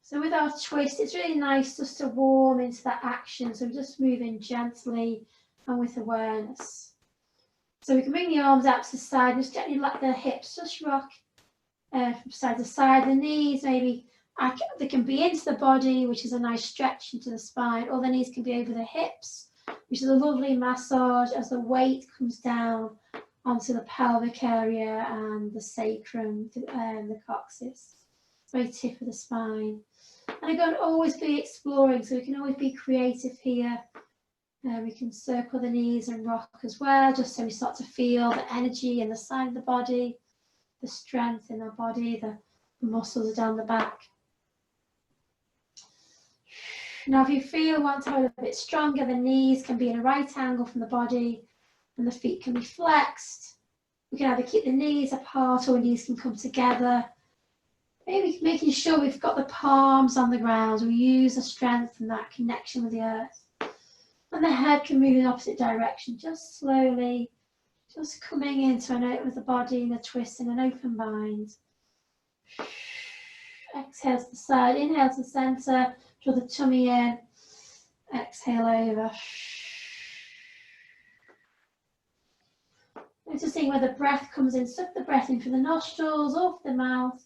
So with our twist, it's really nice just to warm into that action. So we're just moving gently and with awareness. So we can bring the arms out to the side, just gently let the hips just rock from side to side. The knees maybe, they can be into the body, which is a nice stretch into the spine, or the knees can be over the hips, which is a lovely massage as the weight comes down onto the pelvic area and the sacrum, the coccyx, very tip of the spine. And again, always be exploring, so we can always be creative here. We can circle the knees and rock as well, just so we start to feel the energy in the side of the body, the strength in our body, the muscles down the back. Now, if you feel want to hold a bit stronger, the knees can be in a right angle from the body and the feet can be flexed. We can either keep the knees apart or the knees can come together. Maybe making sure we've got the palms on the ground. We use the strength and that connection with the earth. And the head can move in the opposite direction, just slowly, just coming into an open with the body and a twist in an open mind. Exhale to the side, inhale to the center, draw the tummy in, exhale over. Noticing where the breath comes in, suck the breath in through the nostrils, off the mouth.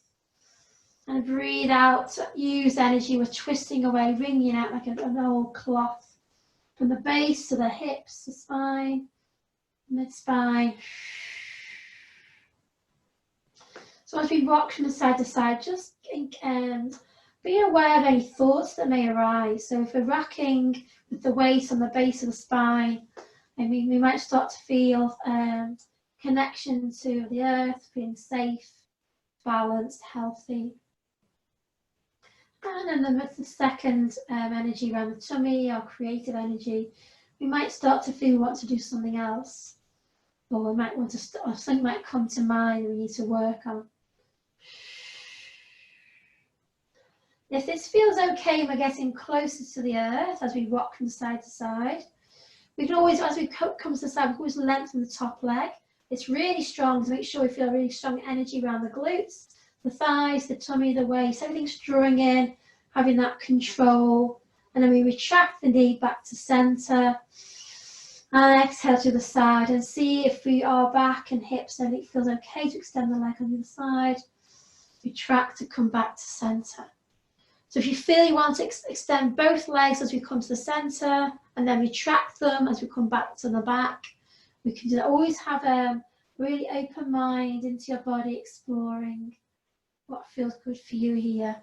And breathe out, use energy, we're twisting away, wringing out like an old cloth. From the base to the hips, the spine, mid-spine. So as we rock from side to side, just be aware of any thoughts that may arise. So if we're rocking with the weight on the base of the spine, we might start to feel connection to the earth, being safe, balanced, healthy. And then with the second energy around the tummy, our creative energy, we might start to feel we want to do something else. Or we might want to, or something might come to mind we need to work on. If this feels okay, we're getting closer to the earth as we rock from side to side. We can always, as we come to the side, we can always lengthen the top leg. It's really strong to make sure we feel really strong energy around the glutes, the thighs, the tummy, the waist, everything's drawing in, having that control. And then we retract the knee back to center. And exhale to the side and see if our back and hips and it feels okay to extend the leg on the other side. Retract to come back to center. So if you feel you want to extend both legs as we come to the center and then retract them as we come back to the back, we can always have a really open mind into your body, exploring what feels good for you here.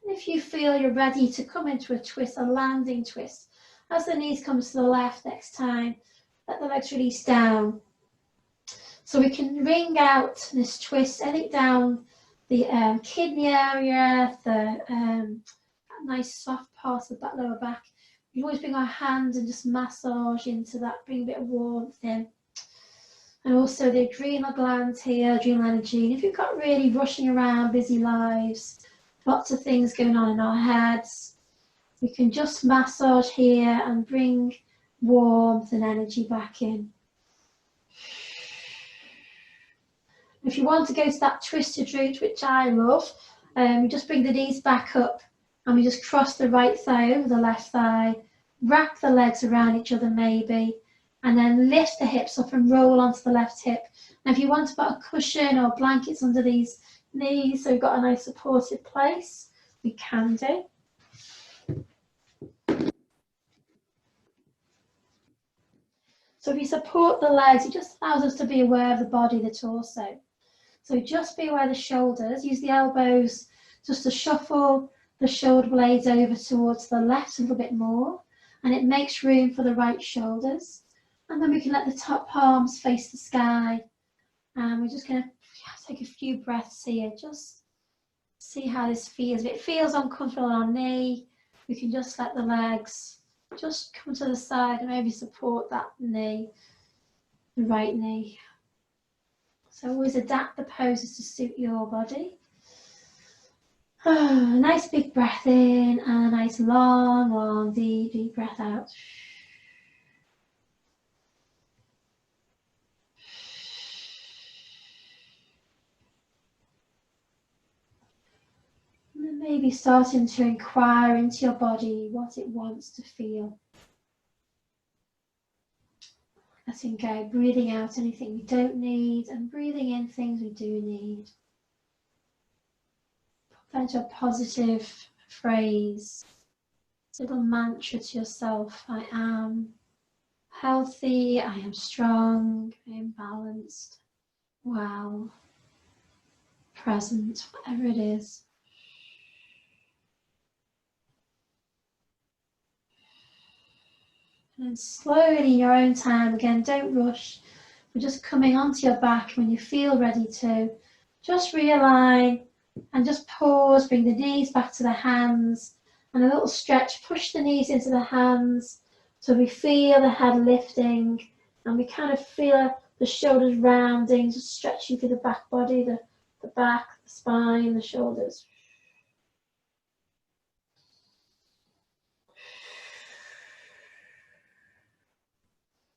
And if you feel you're ready to come into a twist, a landing twist, as the knees come to the left next time, let the legs release down. So we can ring out this twist, I think down the kidney area, the nice soft part of that lower back. We always bring our hands and just massage into that, bring a bit of warmth in. And also the adrenal glands here, adrenal energy. And if you've got really rushing around, busy lives, lots of things going on in our heads, we can just massage here and bring warmth and energy back in. If you want to go to that twisted route, which I love, we just bring the knees back up and we just cross the right thigh over the left thigh, wrap the legs around each other maybe, and then lift the hips up and roll onto the left hip. And if you want to put a cushion or blankets under these knees, so we've got a nice supported place, we can do. So if you support the legs, it just allows us to be aware of the body, the torso. So just be aware of the shoulders, use the elbows just to shuffle the shoulder blades over towards the left a little bit more, and it makes room for the right shoulders. And then we can let the top palms face the sky. And we're just going to take a few breaths here, just see how this feels. If it feels uncomfortable on our knee, we can just let the legs just come to the side and maybe support that knee, the right knee. So always adapt the poses to suit your body. Oh, nice big breath in and a nice long, deep breath out. maybe starting to inquire into your body what it wants to feel. Letting go, breathing out anything we don't need and breathing in things we do need. Put that into a positive phrase, little mantra to yourself. I am healthy, I am strong, I am balanced, well, present, whatever it is. And slowly in your own time, again, don't rush. We're just coming onto your back. When you feel ready to, just realign and just pause, bring the knees back to the hands and a little stretch, push the knees into the hands so we feel the head lifting and we kind of feel the shoulders rounding, just stretching through the back body, the back, the spine, the shoulders.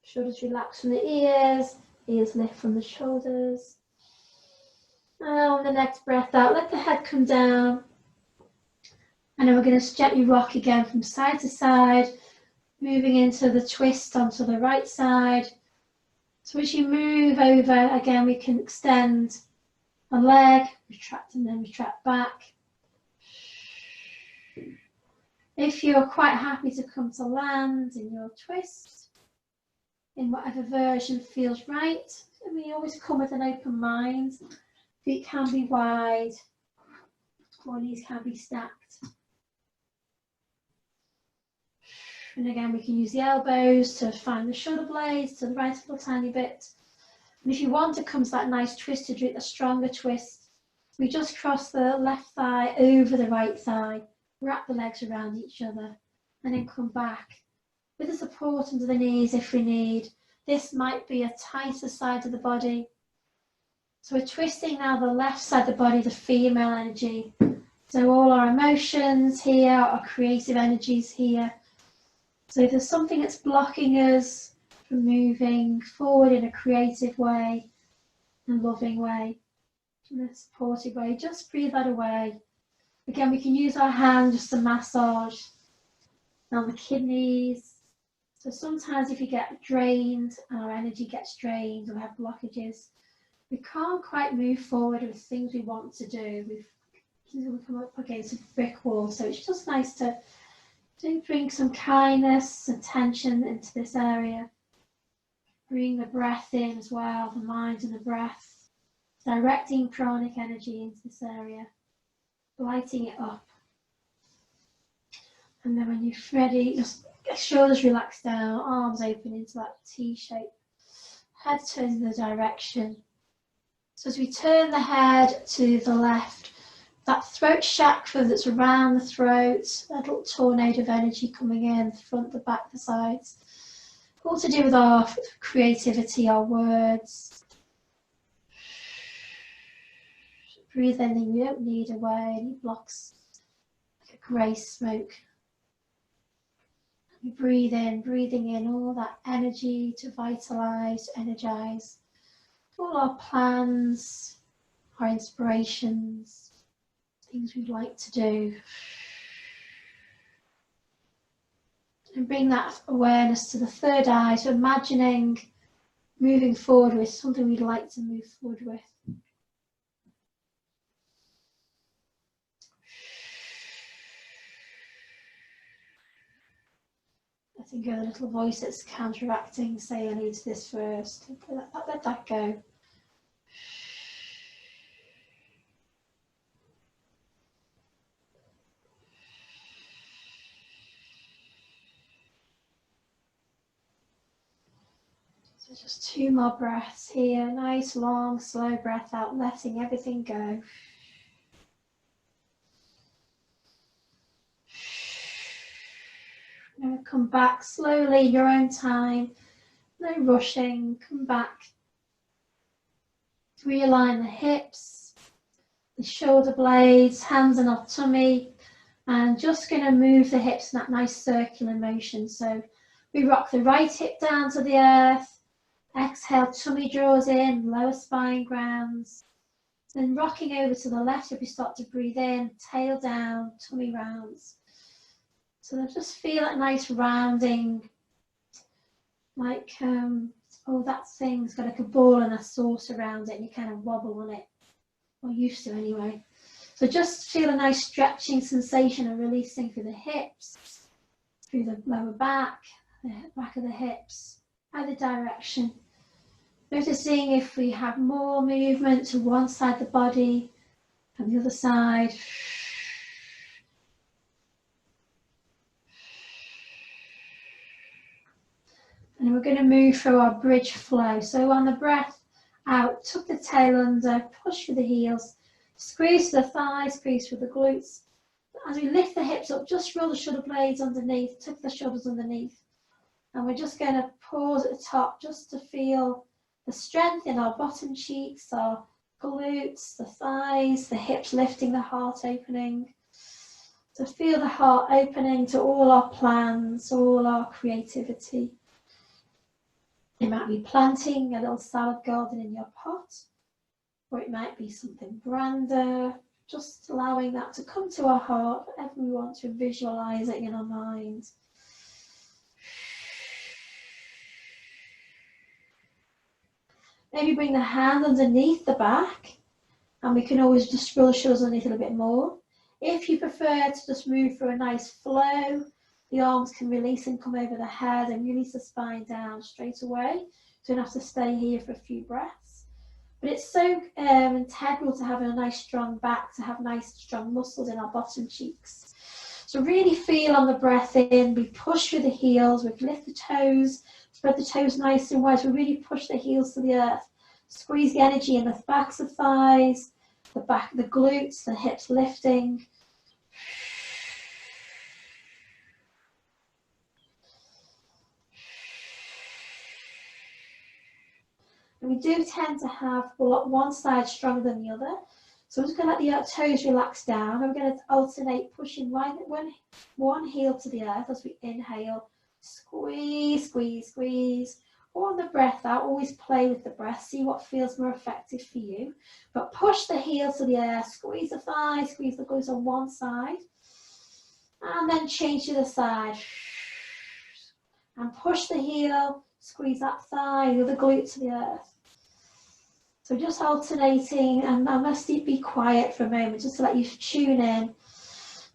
Shoulders relax from the ears lift from the shoulders. And on the next breath out, let the head come down. And then we're going to gently rock again from side to side, moving into the twist onto the right side. So as you move over, again, we can extend a leg, retract and then retract back. If you're quite happy to come to land in your twist, in whatever version feels right, and we always come with an open mind. Feet can be wide, or knees can be stacked. And again, we can use the elbows to find the shoulder blades to the right a little tiny bit. And if you want to come to that nice twisted root, a stronger twist, we just cross the left thigh over the right thigh, wrap the legs around each other, and then come back with the support under the knees if we need. This might be a tighter side of the body. So we're twisting now the left side of the body, the female energy. So all our emotions here, our creative energies here. So if there's something that's blocking us from moving forward in a creative way, and loving way, in a supportive way, just breathe that away. Again, we can use our hand just to massage on the kidneys. So sometimes if you get drained and our energy gets drained or we have blockages, we can't quite move forward with things we want to do. We've come up against a brick wall. So it's just nice to bring some kindness and tension into this area. Bring the breath in as well, the mind and the breath. Directing pranic energy into this area. Lighting it up. And then when you're ready, just shoulders relax down, arms open into that T shape. Head turns in the direction. So as we turn the head to the left, that throat chakra that's around the throat, that little tornado of energy coming in, the front, the back, the sides. All to do with our creativity, our words. Breathe anything you don't need away, any blocks, like a grey smoke. We breathe in, breathing in all that energy to vitalise, to energise all our plans, our inspirations, things we'd like to do. And bring that awareness to the third eye, so imagining moving forward with something we'd like to move forward with. Letting go the little voice that's counteracting, say I need this first. Let that go. So just 2 more breaths here. Nice, long, slow breath out, letting everything go. Now come back slowly, your own time. No rushing. Come back. Realign the hips, the shoulder blades, hands on our tummy, and just going to move the hips in that nice circular motion. So we rock the right hip down to the earth. Exhale, tummy draws in, lower spine grounds. Then rocking over to the left if we start to breathe in, tail down, tummy rounds. So then just feel that nice rounding, like, oh, that thing's got like a ball and a sauce around it and you kind of wobble on it, or used to anyway. So just feel a nice stretching sensation and releasing through the hips, through the lower back, the back of the hips, either direction. Noticing if we have more movement to one side of the body and the other side. And we're going to move through our bridge flow. So on the breath out, tuck the tail under, push through the heels, squeeze the thighs, squeeze through the glutes. As we lift the hips up, just roll the shoulder blades underneath, tuck the shoulders underneath. And we're just going to pause at the top just to feel the strength in our bottom cheeks, our glutes, the thighs, the hips lifting, the heart opening. To feel the heart opening to all our plans, all our creativity. It might be planting a little salad garden in your pot, or it might be something grander, just allowing that to come to our heart, whatever we want to visualize it in our mind. Maybe bring the hand underneath the back, and we can always just roll the shoulders underneath a little bit more. If you prefer to just move through a nice flow, the arms can release and come over the head and release the spine down straight away. So you don't have to stay here for a few breaths. But it's so integral to having a nice strong back, to have nice strong muscles in our bottom cheeks. So really feel on the breath in, we push through the heels, we lift the toes, spread the toes nice and wide, so we really push the heels to the earth. Squeeze the energy in the backs of thighs, the back of the glutes, the hips lifting. And we do tend to have one side stronger than the other. So we're just going to let the toes relax down. And we're going to alternate pushing one heel to the earth as we inhale. Squeeze, squeeze, squeeze. Or on the breath out, always play with the breath. See what feels more effective for you. But push the heel to the earth. Squeeze the thighs, squeeze the glutes on one side. And then change to the side. And push the heel. Squeeze that thigh, the other glute to the earth. So just alternating, and I must be quiet for a moment just to let you tune in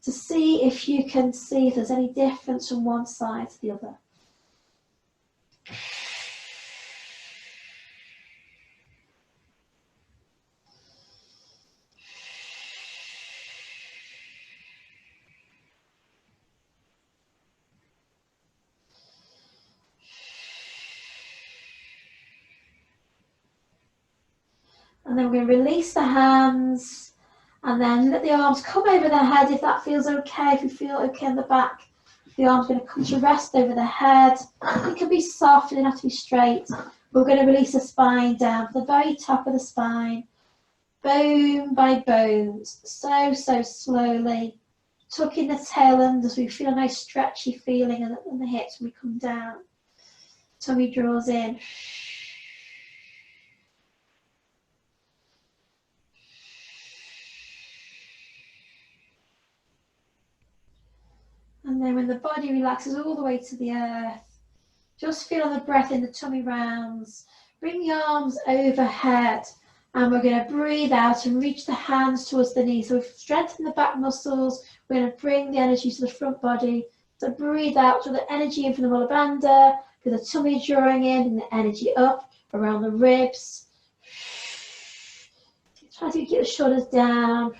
to see if you can see if there's any difference from one side to the other. And then we're going to release the hands and then let the arms come over the head if that feels okay. If you feel okay in the back, the arm's going to come to rest over the head. It can be soft, it doesn't have to be straight. We're going to release the spine down to the very top of the spine, bone by bone, so slowly. Tucking the tail under as we feel a nice stretchy feeling in the hips when we come down. Tummy draws in. And then when the body relaxes all the way to the earth, just feel on the breath in the tummy rounds. Bring the arms overhead and we're going to breathe out and reach the hands towards the knees. So we've strengthened the back muscles. We're going to bring the energy to the front body. So breathe out with the energy in from the Mula Bandha, with the tummy drawing in and the energy up around the ribs. Try to get the shoulders down.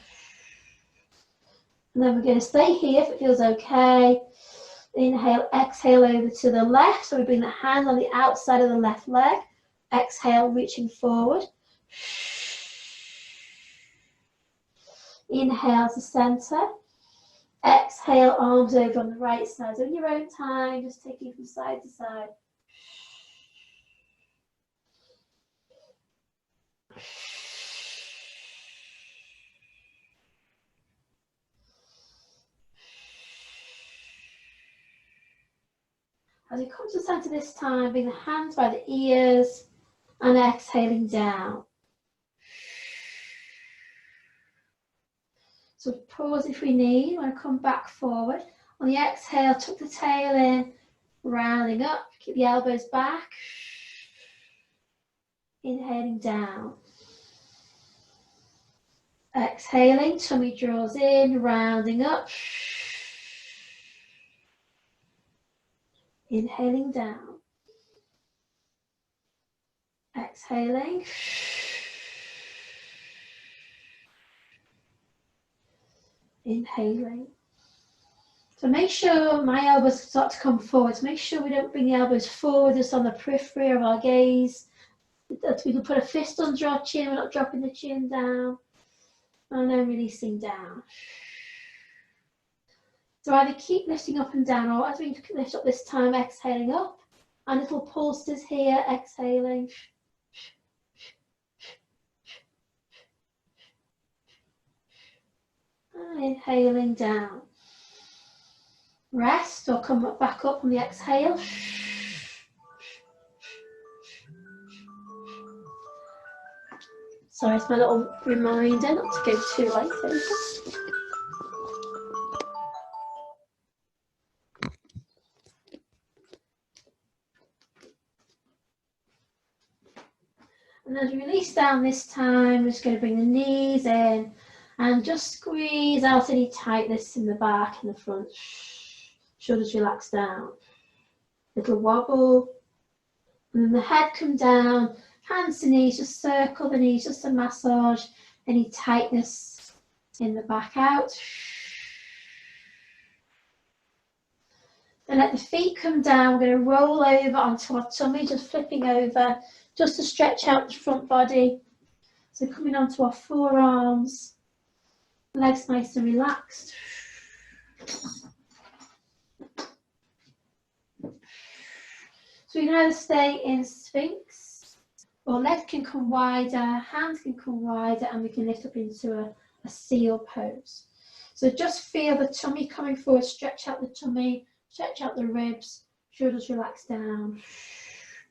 And then we're going to stay here if it feels okay. Inhale, exhale over to the left. So we bring the hand on the outside of the left leg. Exhale, reaching forward. Inhale to center. Exhale, arms over on the right side. So in your own time, just taking from side to side. As you come to the center this time, bring the hands by the ears and exhaling down. So pause if we need. We're going to come back forward. On the exhale, tuck the tail in, rounding up, keep the elbows back. Inhaling down. Exhaling, tummy draws in, rounding up. Inhaling down. Exhaling. Inhaling. So make sure my elbows start to come forward. So make sure we don't bring the elbows forward, just on the periphery of our gaze. That we can put a fist under our chin, we're not dropping the chin down. And then releasing down. So either keep lifting up and down, or as we lift up this time, exhaling up. And little pulses here, exhaling. And inhaling down. Rest or come back up on the exhale. Sorry, it's my little reminder not to go too late over. And as we release down this time, we're just going to bring the knees in and just squeeze out any tightness in the back and the front. Shoulders relax down. Little wobble. And then the head come down, hands to knees, just circle the knees, just to massage any tightness in the back out. Then let the feet come down. We're going to roll over onto our tummy, just flipping over, just to stretch out the front body. So coming onto our forearms, legs nice and relaxed. So we can either stay in Sphinx, or legs can come wider, hands can come wider, and we can lift up into a seal pose. So just feel the tummy coming forward, stretch out the tummy, stretch out the ribs, shoulders relax down,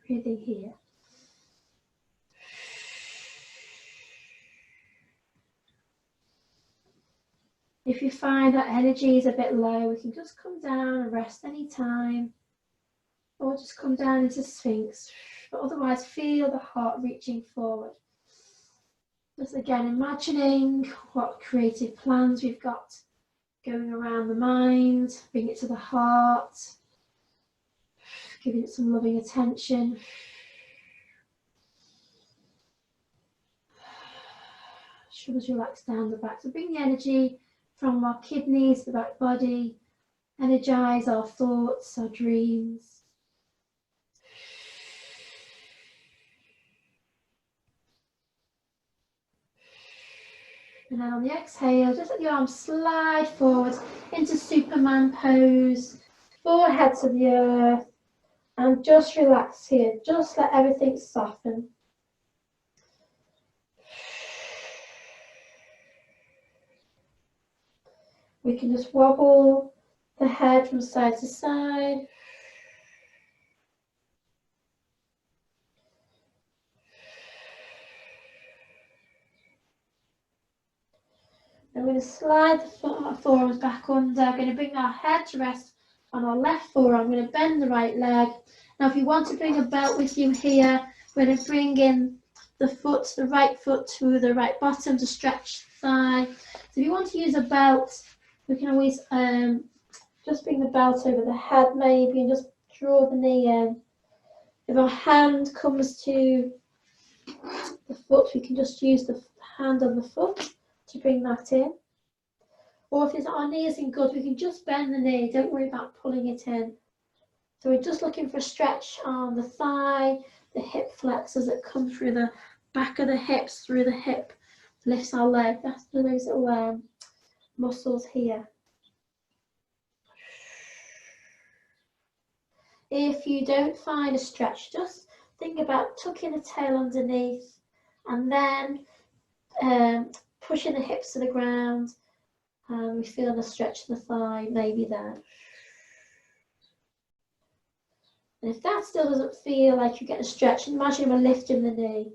breathing here. If you find that energy is a bit low, we can just come down and rest anytime, or just come down into Sphinx. But otherwise, feel the heart reaching forward. Just again, imagining what creative plans we've got going around the mind, bring it to the heart, giving it some loving attention. Shoulders relax down the back. So bring the energy from our kidneys, the back body, energize our thoughts, our dreams. And then on the exhale, just let the arms slide forward into Superman pose, forehead to the earth, and just relax here. Just let everything soften. We can just wobble the head from side to side. And we're going to slide the forearms back under. We're going to bring our head to rest on our left forearm. I'm going to bend the right leg. Now, if you want to bring a belt with you here, we're going to bring in the foot, the right foot to the right bottom to stretch the thigh. So if you want to use a belt, we can always just bring the belt over the head maybe and just draw the knee in. If our hand comes to the foot, we can just use the hand on the foot to bring that in. Or if our knee isn't good, we can just bend the knee. Don't worry about pulling it in. So we're just looking for a stretch on the thigh, the hip flexors that come through the back of the hips, through the hip, lifts our leg. That's those little muscles here. If you don't find a stretch, just think about tucking the tail underneath and then pushing the hips to the ground, and we feel the stretch of the thigh maybe there. And if that still doesn't feel like you get a stretch, imagine we're lifting the knee.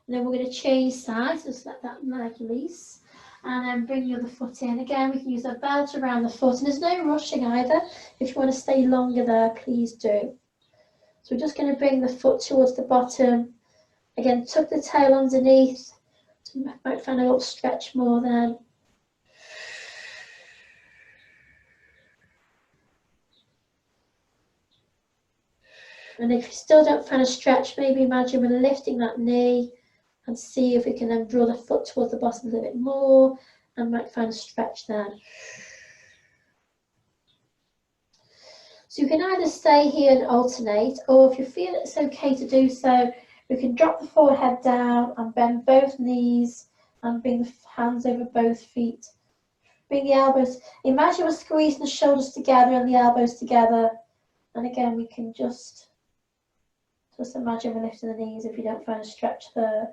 And then we're going to change sides, just let that leg loose. And then bring the other foot in. Again, we can use a belt around the foot. And there's no rushing either. If you want to stay longer there, please do. So we're just going to bring the foot towards the bottom. Again, tuck the tail underneath. So you might find a little stretch more then. And if you still don't find a stretch, maybe imagine we're lifting that knee and see if we can then draw the foot towards the bottom a little bit more and might find a stretch there. So you can either stay here and alternate, or if you feel it's okay to do so, we can drop the forehead down and bend both knees and bring the hands over both feet. Bring the elbows, imagine we're squeezing the shoulders together and the elbows together. And again, we can just imagine we're lifting the knees if you don't find a stretch there.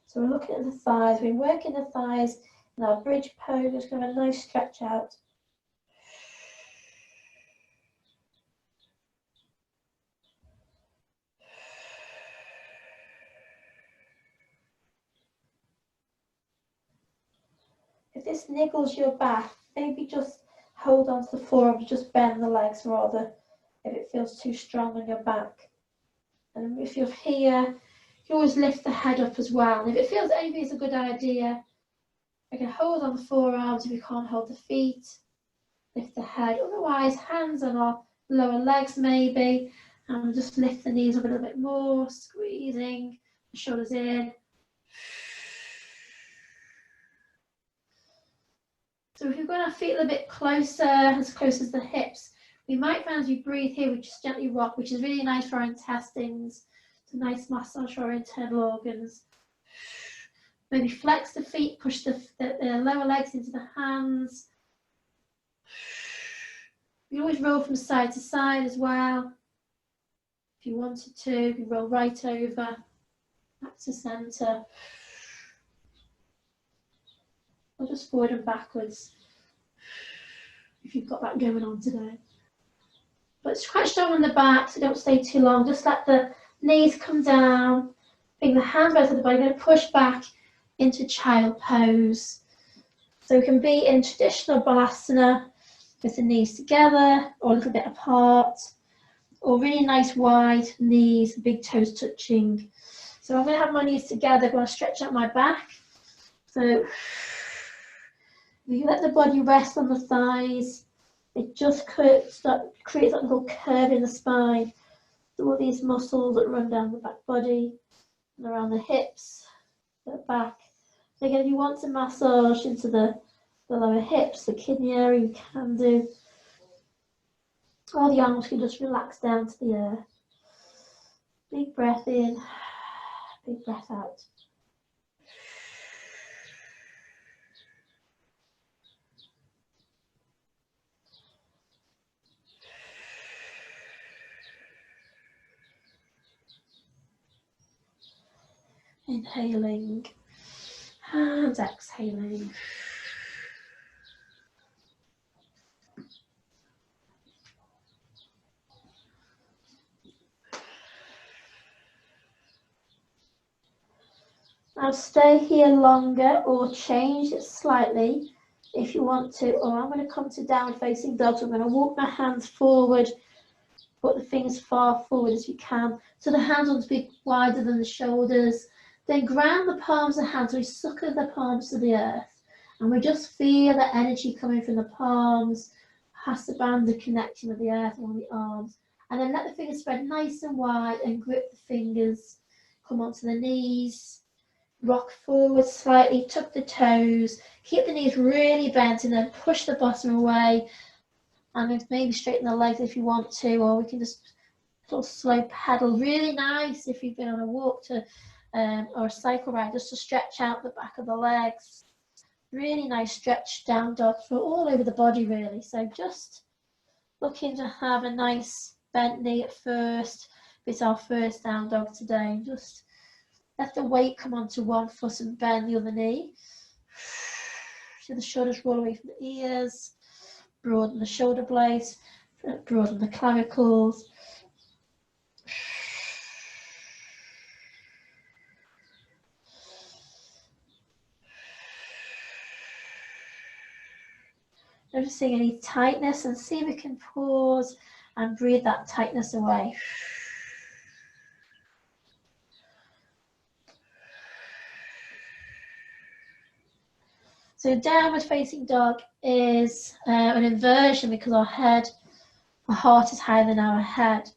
So we're looking at the thighs, we're working the thighs in our bridge pose, just going to have a nice stretch out. If this niggles your back, maybe just hold on to the forearms, just bend the legs rather, if it feels too strong on your back. And if you're here, you can always lift the head up as well. And if it feels anything is a good idea, we can hold on the forearms if you can't hold the feet. Lift the head, otherwise hands on our lower legs maybe, and just lift the knees up a little bit more, squeezing the shoulders in. So if you've got our feet a little bit closer, as close as the hips, we might find as we breathe here, we just gently rock, which is really nice for our intestines. It's a nice massage for our internal organs. Maybe flex the feet, push the lower legs into the hands. You always roll from side to side as well. If you wanted to, you can roll right over, back to centre. Or just forward and backwards, if you've got that going on today. But it's quite strong on the back, so don't stay too long. Just let the knees come down, bring the hands both of the body, going to push back into child pose. So we can be in traditional balasana with the knees together or a little bit apart, or really nice wide knees, big toes touching. So I'm going to have my knees together, I'm going to stretch out my back. So you let the body rest on the thighs. It just creates that little curve in the spine. So all these muscles that run down the back body and around the hips, the back. So again, if you want to massage into the lower hips, the kidney area, you can do. Or the arms can just relax down to the earth. Big breath in, big breath out. Inhaling and exhaling. Now stay here longer or change it slightly if you want to. Or I'm going to come to down facing dog. So I'm going to walk my hands forward, put the fingers far forward as you can. So the hands want to be wider than the shoulders. Then ground the palms of the hands, we sucker the palms to the earth. And we just feel the energy coming from the palms, past the band of connection with the earth along the arms. And then let the fingers spread nice and wide and grip the fingers. Come onto the knees, rock forward slightly, tuck the toes, keep the knees really bent and then push the bottom away. And then maybe straighten the legs if you want to, or we can just sort of slow pedal. Really nice if you've been on a walk to or a cycle ride, just to stretch out the back of the legs. Really nice stretch down dog for all over the body really. So just looking to have a nice bent knee at first. It's our first down dog today. Just let the weight come onto one foot and bend the other knee. So the shoulders roll away from the ears. Broaden the shoulder blades. Broaden the clavicles. Noticing any tightness, and see if we can pause and breathe that tightness away. So downward facing dog is an inversion because our heart is higher than our head.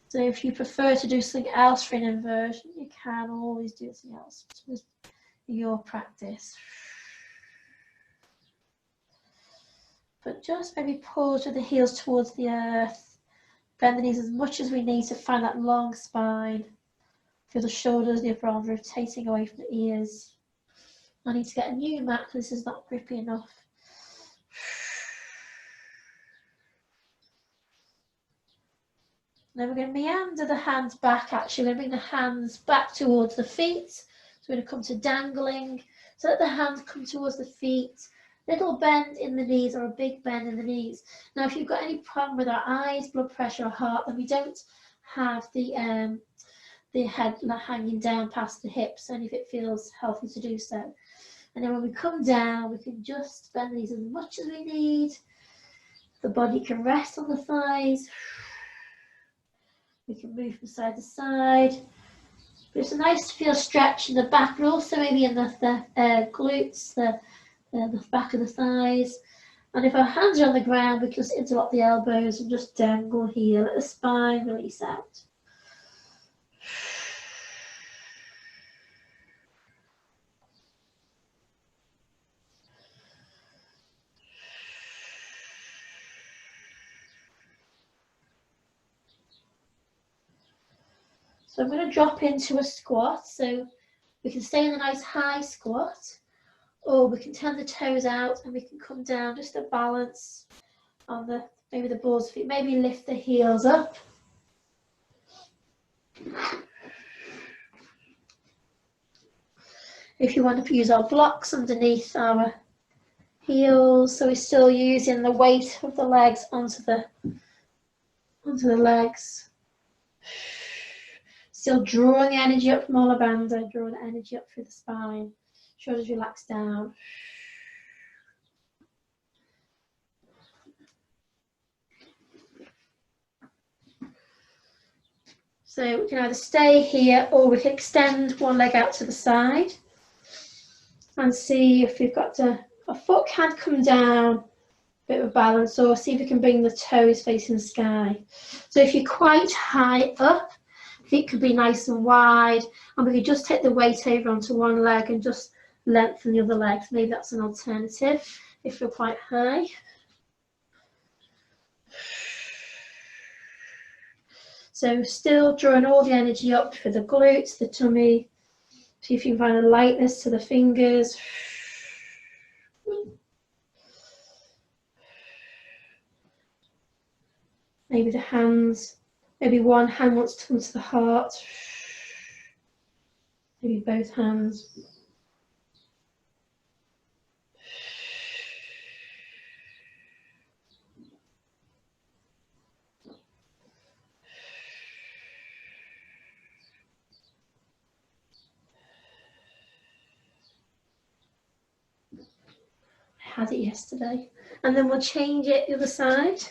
So if you prefer to do something else for an inversion, you can always do something else with your practice. But just maybe pause with the heels towards the earth. Bend the knees as much as we need to find that long spine. Feel the shoulders, the upper arms rotating away from the ears. I need to get a new mat because this is not grippy enough. Then we're going to meander the hands back. Actually, we're going to bring the hands back towards the feet. So we're going to come to dangling. So let the hands come towards the feet. Little bend in the knees or a big bend in the knees. Now, if you've got any problem with our eyes, blood pressure, or heart, then we don't have the head hanging down past the hips, only if it feels healthy to do so. And then when we come down, we can just bend the knees as much as we need. The body can rest on the thighs. We can move from side to side. But it's nice to feel stretch in the back, but also maybe in the glutes, the back of the thighs. And if our hands are on the ground, we can just interlock the elbows and just dangle here. Let the spine release out. So I'm going to drop into a squat. So we can stay in a nice high squat, or we can turn the toes out and we can come down just to balance on maybe the balls of feet. Maybe lift the heels up. If you want to use our blocks underneath our heels, so we're still using the weight of the legs onto the legs. Still drawing the energy up from Mula Bandha, drawing the energy up through the spine. Shoulders relax down. So we can either stay here or we can extend one leg out to the side and see if we've got a foot can come down, bit of balance, or see if we can bring the toes facing the sky. So if you're quite high up, feet could be nice and wide, and we could just take the weight over onto one leg and just lengthen the other leg. Maybe that's an alternative if you're quite high. So still drawing all the energy up for the glutes, the tummy. See if you can find a lightness to the fingers. Maybe the hands. Maybe one hand wants to come to the heart. Maybe both hands. I had it yesterday. And then we'll change it the other side.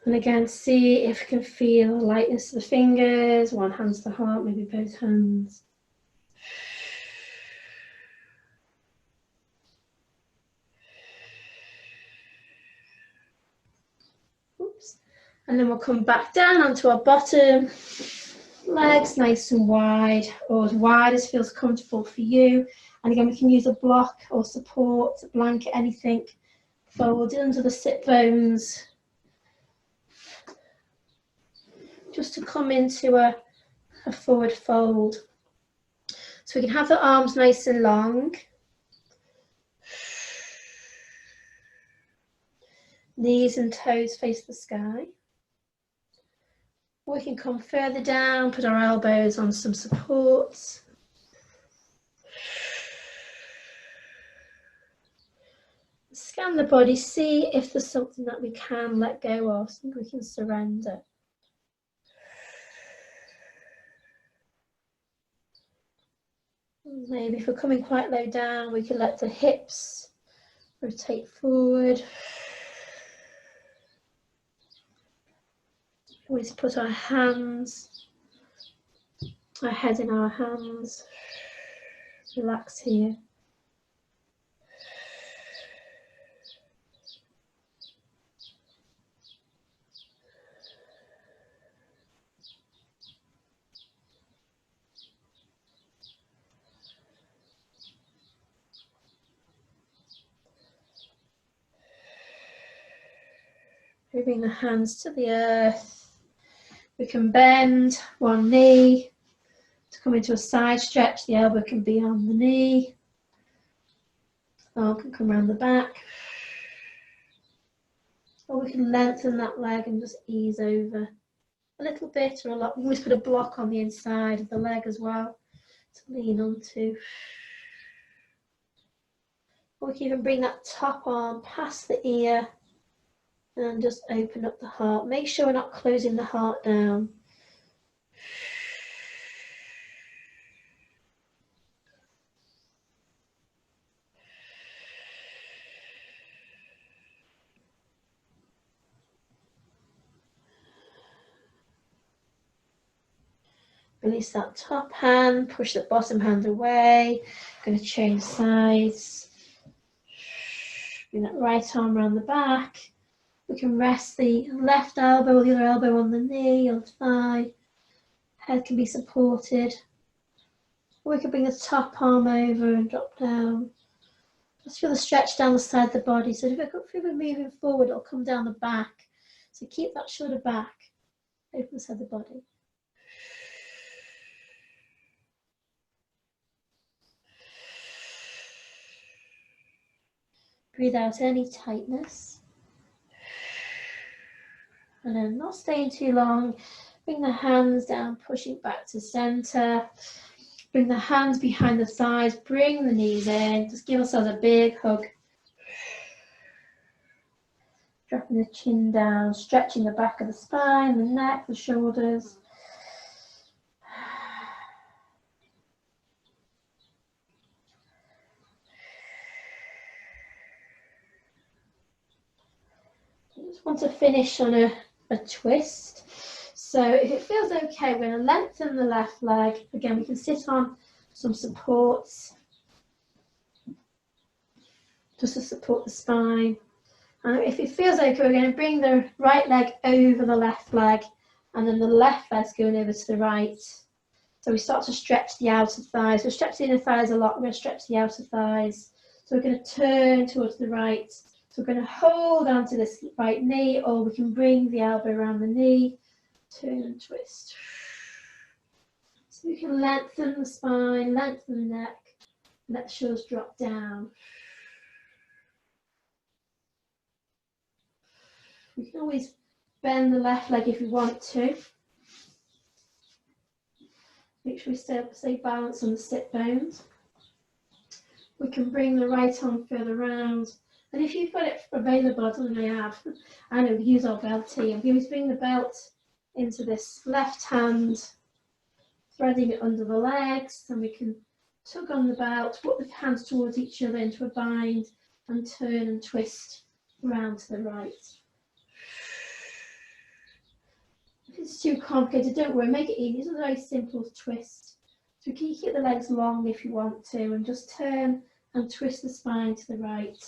And again, see if you can feel lightness to the fingers, one hand to the heart, maybe both hands. Oops. And then we'll come back down onto our bottom. Legs nice and wide, or as wide as feels comfortable for you. And again, we can use a block or support, a blanket, anything. Fold under the sit bones. Just to come into a forward fold. So we can have the arms nice and long. Knees and toes face the sky. We can come further down, put our elbows on some supports. Scan the body, see if there's something that we can let go of, something we can surrender. Maybe if we're coming quite low down, we can let the hips rotate forward. Always put our hands, our head in our hands. Relax here. Moving the hands to the earth. We can bend one knee to come into a side stretch. The elbow can be on the knee. Arm can come around the back. Or we can lengthen that leg and just ease over a little bit or a lot. We always put a block on the inside of the leg as well to lean onto. Or we can even bring that top arm past the ear and just open up the heart. Make sure we're not closing the heart down. Release that top hand, push the bottom hand away. I'm going to change sides. Bring that right arm around the back. We can rest the left elbow or the other elbow on the knee or the thigh. Head can be supported. Or we can bring the top arm over and drop down. Just feel the stretch down the side of the body. So if we're moving forward, it'll come down the back. So keep that shoulder back. Open the side of the body. Breathe out any tightness. And then not staying too long. Bring the hands down, pushing back to center. Bring the hands behind the thighs. Bring the knees in. Just give ourselves a big hug. Dropping the chin down, stretching the back of the spine, the neck, the shoulders. I just want to finish on a twist. So if it feels okay, we're going to lengthen the left leg. Again, we can sit on some supports just to support the spine. And if it feels okay, we're going to bring the right leg over the left leg, and then the left leg's going over to the right. So we start to stretch the outer thighs. We'll stretch the inner thighs a lot. We're going to stretch the outer thighs. So we're going to turn towards the right. So we're going to hold on to this right knee, or we can bring the elbow around the knee, turn and twist. So we can lengthen the spine, lengthen the neck, let the shoulders drop down. We can always bend the left leg if we want to. Make sure we stay balanced on the sit bones. We can bring the right arm further around. And if you've got it available, I don't know if I have, I know we use our belt here. We always bring the belt into this left hand, threading it under the legs, and we can tug on the belt, put the hands towards each other into a bind, and turn and twist around to the right. If it's too complicated, don't worry, make it easy. It's a very simple twist. So you can keep the legs long if you want to, and just turn and twist the spine to the right.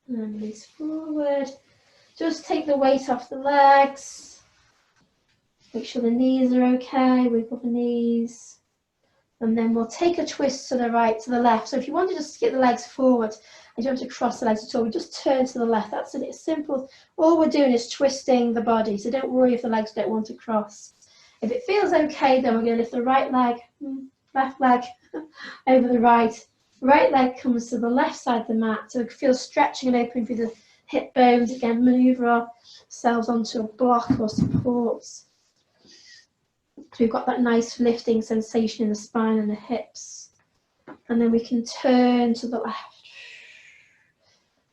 And release forward. Just take the weight off the legs. Make sure the knees are okay. Wiggle the knees. And then we'll take a twist to the right, to the left. So if you want to just get the legs forward, you don't have to cross the legs at all. We just turn to the left. That's it. It's simple. All we're doing is twisting the body. So don't worry if the legs don't want to cross. If it feels okay, then we're going to lift the right leg, left leg over the right. Right leg comes to the left side of the mat. So we feel stretching and opening through the hip bones. Again, maneuver ourselves onto a block or supports. So we've got that nice lifting sensation in the spine and the hips. And then we can turn to the left.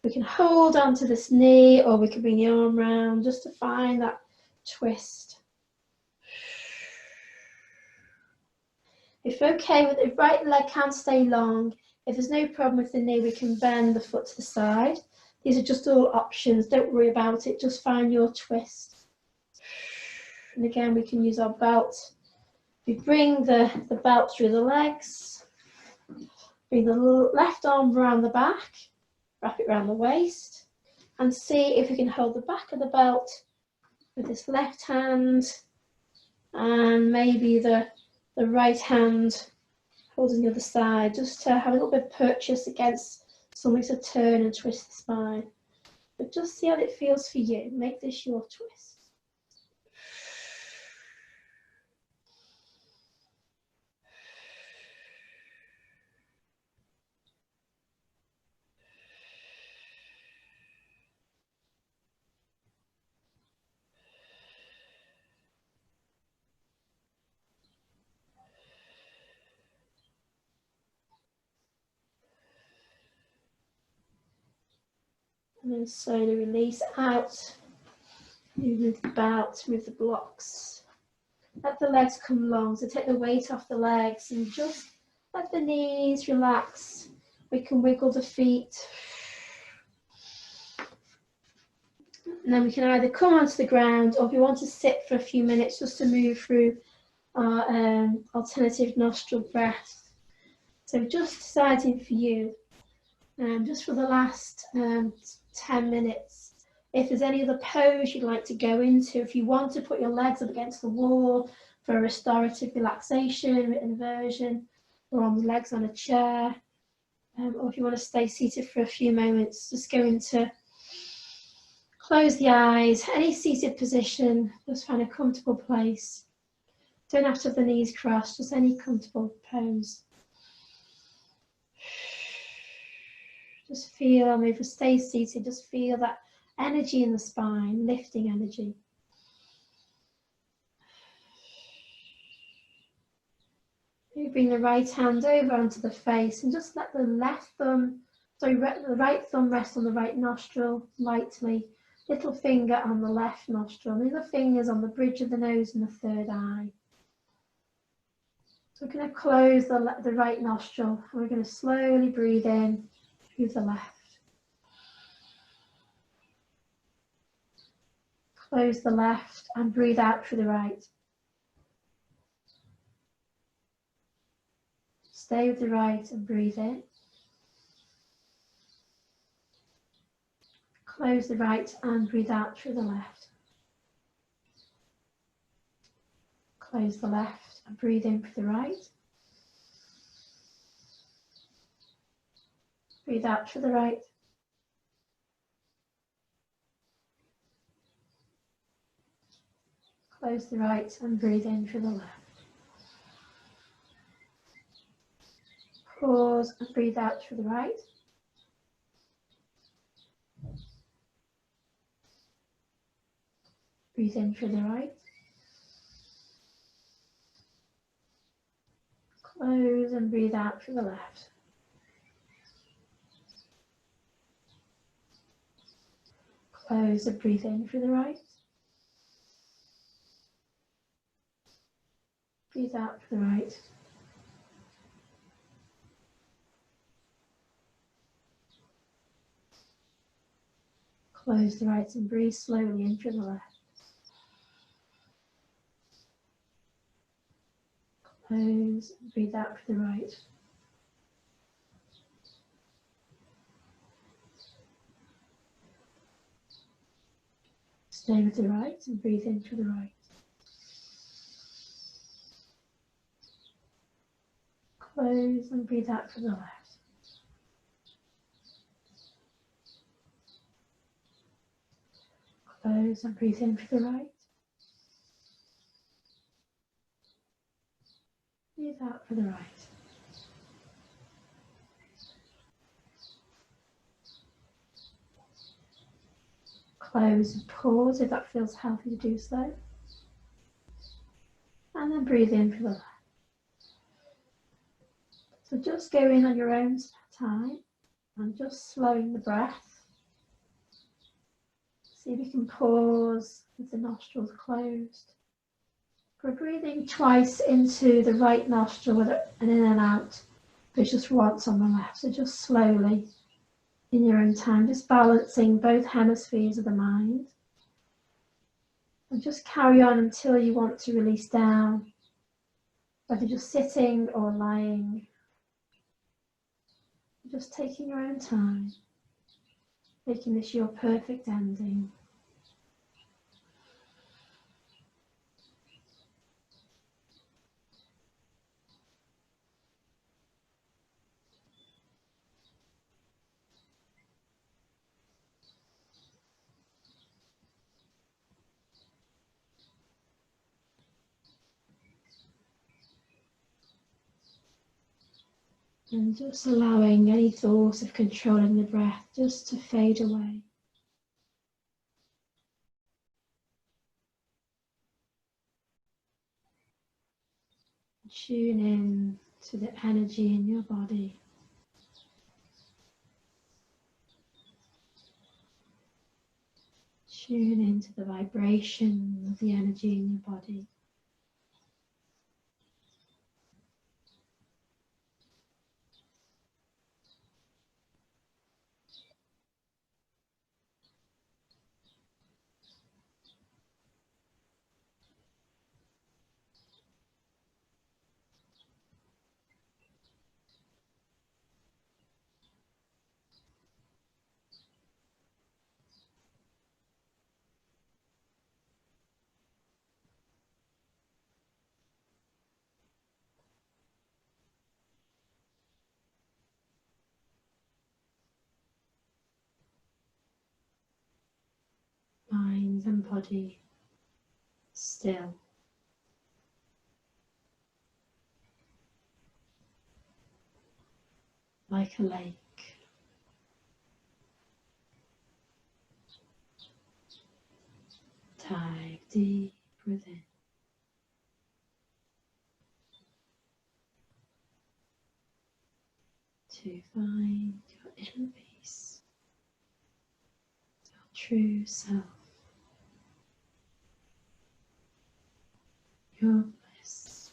We can hold on to this knee, or we can bring the arm round just to find that twist. If you're okay with the right leg, can stay long. If there's no problem with the knee, we can bend the foot to the side. These are just all options. Don't worry about it. Just find your twist. And again, we can use our belt. We bring the belt through the legs. Bring the left arm around the back. Wrap it around the waist. And see if we can hold the back of the belt with this left hand. And maybe the right hand holding the other side, just to have a little bit of purchase against something to turn and twist the spine. But just see how it feels for you. Make this your twist. And then slowly release out. Move the belt, move the blocks. Let the legs come long, so take the weight off the legs and just let the knees relax. We can wiggle the feet. And then we can either come onto the ground, or if you want to sit for a few minutes just to move through our alternative nostril breath. So just deciding for you, just for the last 10 minutes, if there's any other pose you'd like to go into, if you want to put your legs up against the wall for a restorative relaxation, inversion, or on the legs on a chair, or if you want to stay seated for a few moments, just go into, close the eyes, any seated position, just find a comfortable place. Don't have to have the knees crossed, just any comfortable pose. Just feel, maybe stay seated, just feel that energy in the spine, lifting energy. You bring the right hand over onto the face and just let the the right thumb rest on the right nostril lightly. Little finger on the left nostril, and the other fingers on the bridge of the nose and the third eye. So we're going to close the right nostril, and we're going to slowly breathe in through the left. Close the left and breathe out through the right. Stay with the right and breathe in. Close the right and breathe out through the left. Close the left and breathe in through the right. Breathe out through the right. Close the right and breathe in through the left. Pause and breathe out through the right. Breathe in through the right. Close and breathe out through the left. Close and breathe in through the right. Breathe out through the right. Close the right and breathe slowly in through the left. Close and breathe out through the right. Stay with the right and breathe in through the right. Close and breathe out through the left. Close and breathe in through the right. Breathe out through the right. Close and pause if that feels healthy to do so. And then breathe in through the left. So just go in on your own time and just slowing the breath. See if you can pause with the nostrils closed. We're breathing twice into the right nostril and in and out. There's just once on the left. So just slowly in your own time, just balancing both hemispheres of the mind. And just carry on until you want to release down, whether just sitting or lying. Just taking your own time, making this your perfect ending. And just allowing any thoughts of controlling the breath just to fade away. Tune in to the energy in your body. Tune into the vibration of the energy in your body. Mind and body still. Like a lake. Dive deep within. To find your inner peace, your true self, your bliss.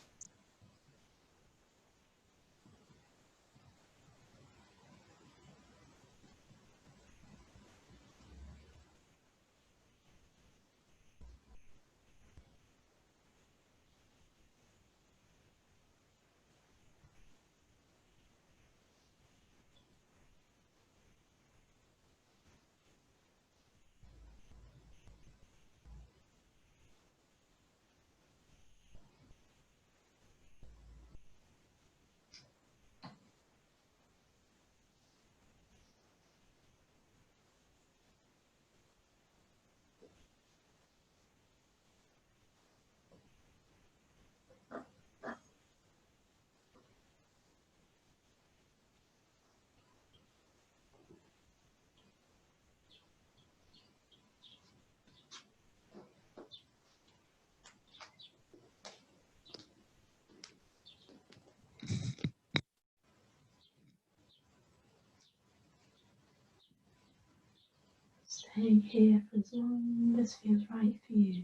Staying here for as long as feels right for you.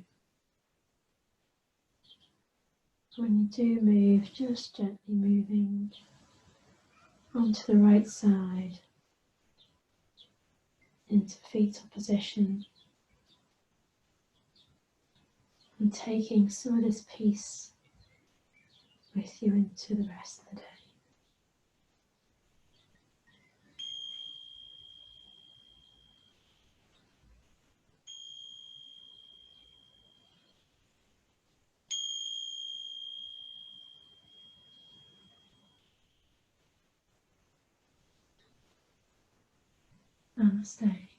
When you do move, just gently moving onto the right side into fetal position and taking some of this peace with you into the rest of the day. Namaste.